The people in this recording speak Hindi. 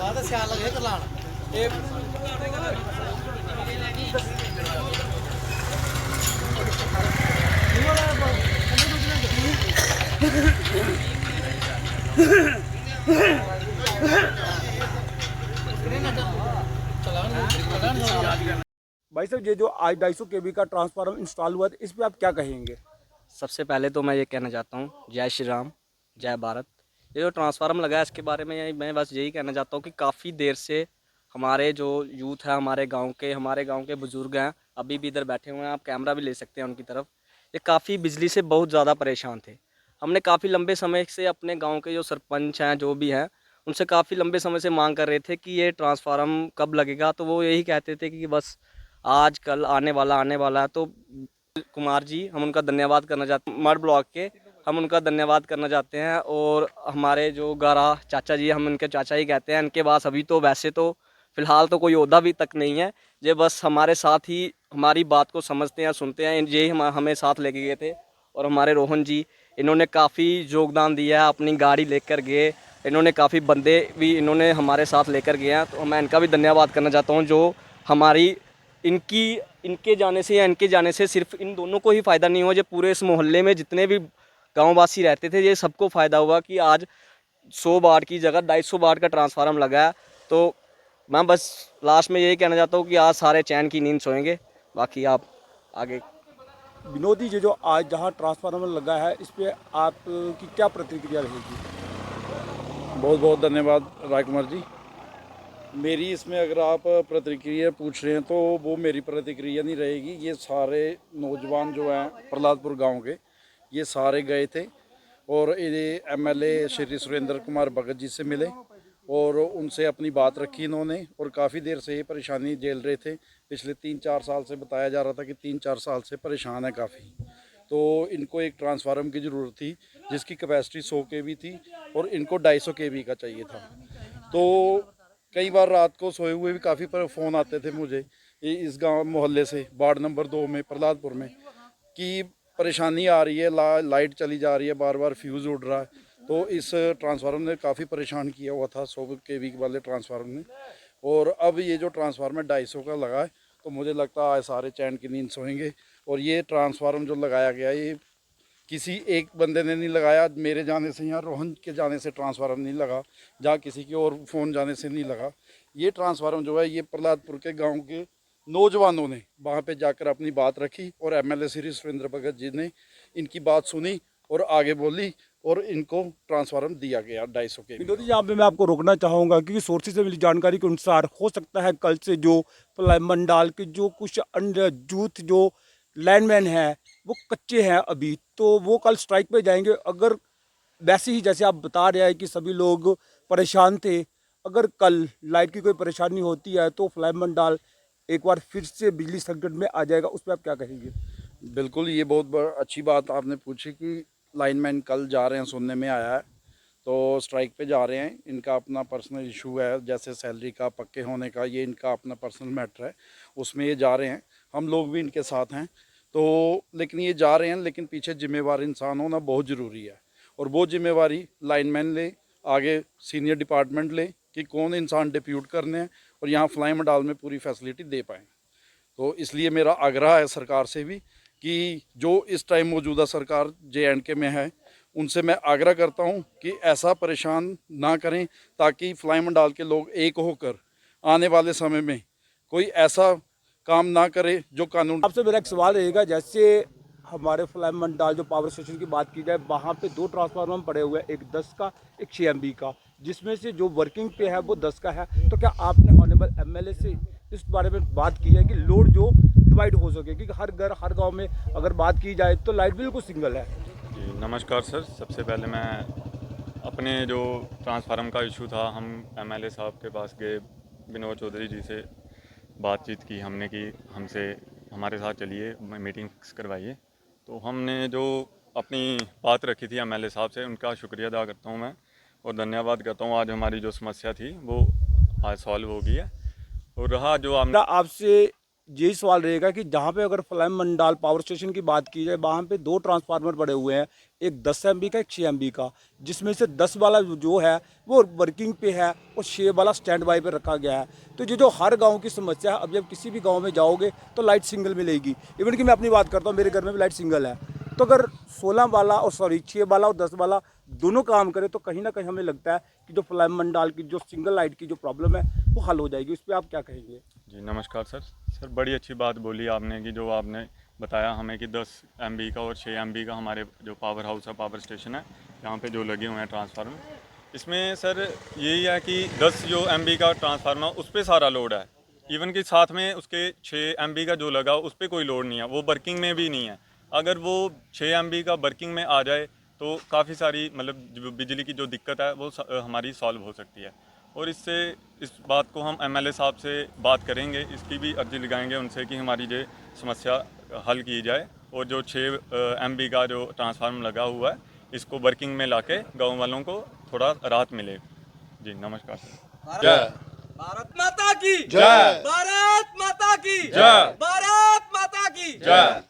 भाई साहब, ये जो आज 250 केवी का ट्रांसफार्मर इंस्टॉल हुआ है, इस पे आप क्या कहेंगे? सबसे पहले तो मैं ये कहना चाहता हूँ, जय श्री राम, जय भारत। ये जो ट्रांसफार्मर लगा है इसके बारे में मैं बस यही कहना चाहता हूँ कि काफ़ी देर से हमारे जो यूथ है, हमारे गांव के बुज़ुर्ग हैं, अभी भी इधर बैठे हुए हैं, आप कैमरा भी ले सकते हैं उनकी तरफ। ये काफ़ी बिजली से बहुत ज़्यादा परेशान थे। हमने काफ़ी लंबे समय से अपने गाँव के जो सरपंच हैं, जो भी हैं, उनसे काफ़ी लंबे समय से मांग कर रहे थे कि ये ट्रांसफार्मर कब लगेगा। तो वो यही कहते थे कि बस आज कल आने वाला है। तो कुमार जी, हम उनका धन्यवाद करना चाहते हैं, मड ब्लॉक के, हम उनका धन्यवाद करना चाहते हैं। और हमारे जो गारा चाचा जी, हम उनके चाचा ही कहते हैं, इनके पास अभी तो वैसे तो फ़िलहाल तो कोई ओहदा भी तक नहीं है। ये बस हमारे साथ ही हमारी बात को समझते हैं, सुनते हैं। ये हमें साथ लेके गए थे। और हमारे रोहन जी, इन्होंने काफ़ी योगदान दिया है, अपनी गाड़ी लेकर गए, इन्होंने काफ़ी बंदे भी इन्होंने हमारे साथ लेकर गए हैं। तो मैं इनका भी धन्यवाद करना चाहता हूँ, जो हमारी इनकी इनके जाने से या इनके जाने से सिर्फ इन दोनों को ही फ़ायदा नहीं हुआ, जो पूरे इस मोहल्ले में जितने भी गांववासी रहते थे, ये सबको फ़ायदा हुआ कि आज 100 वाट की जगह 250 वाट का ट्रांसफार्मर लगा है। तो मैं बस लास्ट में यही कहना चाहता हूँ कि आज सारे चैन की नींद सोएंगे। बाकी आप आगे। विनोद जी, ये जो आज जहाँ ट्रांसफार्मर लगा है, इस पे आपकी क्या प्रतिक्रिया रहेगी? बहुत बहुत धन्यवाद राय कुमार जी। मेरी इसमें अगर आप प्रतिक्रिया पूछ रहे हैं तो वो मेरी प्रतिक्रिया नहीं रहेगी। ये सारे नौजवान जो हैं प्रहलादपुर गांव के, ये सारे गए थे और ये एमएलए श्री सुरेंद्र कुमार भगत जी से मिले और उनसे अपनी बात रखी इन्होंने। और काफ़ी देर से ये परेशानी झेल रहे थे, पिछले 3-4 साल से बताया जा रहा था कि 3-4 साल से परेशान है काफ़ी। तो इनको एक ट्रांसफार्मर की ज़रूरत थी जिसकी कैपेसिटी 100 केवी थी और इनको 250 केवी का चाहिए था। तो कई बार रात को सोए हुए भी काफ़ी पर फ़ोन आते थे मुझे इस गांव मोहल्ले से, वार्ड नंबर 2 में प्रहलादपुर में, कि परेशानी आ रही है, लाइट चली जा रही है, बार बार फ्यूज़ उड़ रहा है। तो इस ट्रांसफार्मर ने काफ़ी परेशान किया हुआ था, 100 केवी वाले ट्रांसफार्मर ने। और अब ये जो ट्रांसफार्मर 250 का लगा है, तो मुझे लगता है आज सारे चैन की नींद सोएंगे। और ये ट्रांसफार्मर जो लगाया गया है, ये किसी एक बंदे ने नहीं लगाया, मेरे जाने से या रोहन के जाने से ट्रांसफार्मर नहीं लगा, जहाँ किसी के और फ़ोन जाने से नहीं लगा। ये ट्रांसफार्मर जो है, ये प्रहलादपुर के गांव के नौजवानों ने वहाँ पे जाकर अपनी बात रखी और एमएलए श्री सुरेंद्र भगत जी ने इनकी बात सुनी और आगे बोली और इनको ट्रांसफार्मर दिया गया 250 के। विनोद जी, यहाँ पे मैं आपको रोकना चाहूँगा, क्योंकि सोर्सेज से मिली जानकारी के अनुसार हो सकता है कल से जो मंडाल के जो कुछ अन्य यूथ जो लैंडमैन हैं, वो कच्चे हैं अभी, तो वो कल स्ट्राइक पे जाएंगे। अगर वैसे ही जैसे आप बता रहे हैं कि सभी लोग परेशान थे, अगर कल लाइट की कोई परेशानी होती है तो फ्लाई मंडाल एक बार फिर से बिजली संकट में आ जाएगा, उस पर आप क्या कहेंगे? बिल्कुल, ये बहुत अच्छी बात आपने पूछी कि लाइनमैन कल जा रहे हैं, सुनने में आया है। तो स्ट्राइक पे जा रहे हैं, इनका अपना पर्सनल इशू है, जैसे सैलरी का पक्के होने का, ये इनका अपना पर्सनल मैटर है, उसमें ये जा रहे हैं। हम लोग भी इनके साथ हैं। तो लेकिन ये जा रहे हैं, लेकिन पीछे जिम्मेवार इंसान होना बहुत ज़रूरी है। और वो जिम्मेवारी लाइनमैन ले, आगे सीनियर डिपार्टमेंट ले कि कौन इंसान डिप्यूट करने हैं और यहाँ फ्लाई मंडाल में पूरी फैसिलिटी दे पाएँ। तो इसलिए मेरा आग्रह है सरकार से भी कि जो इस टाइम मौजूदा सरकार JNK में है, उनसे मैं आग्रह करता हूं कि ऐसा परेशान ना करें, ताकि फ्लाई मंडाल के लोग एक होकर आने वाले समय में कोई ऐसा काम ना करे जो कानून। आपसे मेरा एक सवाल रहेगा, जैसे हमारे फ्लाई मंडाल जो पावर स्टेशन की बात की जाए, वहाँ पे 2 ट्रांसफार्मर पड़े हुए हैं, एक 10 का, एक 6 MB का, जिसमें से जो वर्किंग पे है वो 10 का है। तो क्या आपने ऑनरेबल MLA से इस बारे में बात की है कि लोड जो डिवाइड हो सके, क्योंकि हर घर हर गांव में अगर बात की जाए तो लाइट बिल्कुल सिंगल है? जी नमस्कार सर। सबसे पहले मैं अपने जो ट्रांसफार्मर का इशू था, हम MLA साहब के पास गए, विनोद चौधरी जी से बातचीत की हमने, कि हमसे हमारे साथ चलिए, मीटिंग करवाइए। तो हमने जो अपनी बात रखी थी MLA साहब से, उनका शुक्रिया अदा करता हूँ मैं और धन्यवाद करता हूँ। आज हमारी जो समस्या थी वो आज सॉल्व हो गई है। और रहा जो आपसे यही सवाल रहेगा कि जहाँ पे अगर फ्लैम मंडाल पावर स्टेशन की बात की जाए, वहाँ पे 2 ट्रांसफार्मर पड़े हुए हैं, एक 10 MB का, एक 6 MB का, जिसमें से 10 वाला जो है वो वर्किंग पे है और 6 वाला स्टैंड बाय पे रखा गया है। तो ये जो हर गांव की समस्या है, अब जब किसी भी गांव में जाओगे तो लाइट सिंगल मिलेगी। इवन कि मैं अपनी बात करता हूँ, मेरे घर में भी लाइट सिंगल है। तो अगर 16 वाला और 6 वाला और 10 वाला दोनों काम करे तो कहीं ना कहीं हमें लगता है कि जो फ्लैम मंडाल की जो सिंगल लाइट की जो प्रॉब्लम है वो हल हो जाएगी। इस पर आप क्या कहेंगे? जी नमस्कार सर। सर बड़ी अच्छी बात बोली आपने कि जो आपने बताया हमें कि 10 MB का और 6 MB का हमारे जो पावर हाउस है, पावर स्टेशन है, यहाँ पे जो लगे हुए हैं ट्रांसफार्मर, इसमें सर यही है कि 10 जो MB का ट्रांसफार्मर उस पर सारा लोड है। इवन कि साथ में उसके 6 MB का जो लगा उस पर कोई लोड नहीं है, वो वर्किंग में भी नहीं है। अगर वो 6 MB का वर्किंग में आ जाए तो काफ़ी सारी मतलब बिजली की जो दिक्कत है वो हमारी सॉल्व हो सकती है। और इससे इस बात को हम MLA साहब से बात करेंगे, इसकी भी अर्जी लगाएंगे उनसे कि हमारी ये समस्या हल की जाए और जो 6 MB का जो ट्रांसफार्मर लगा हुआ है इसको वर्किंग में लाके गांव वालों को थोड़ा राहत मिले। जी नमस्कार सर। जय भारत माता की जय भारत माता की जय भारत माता की जय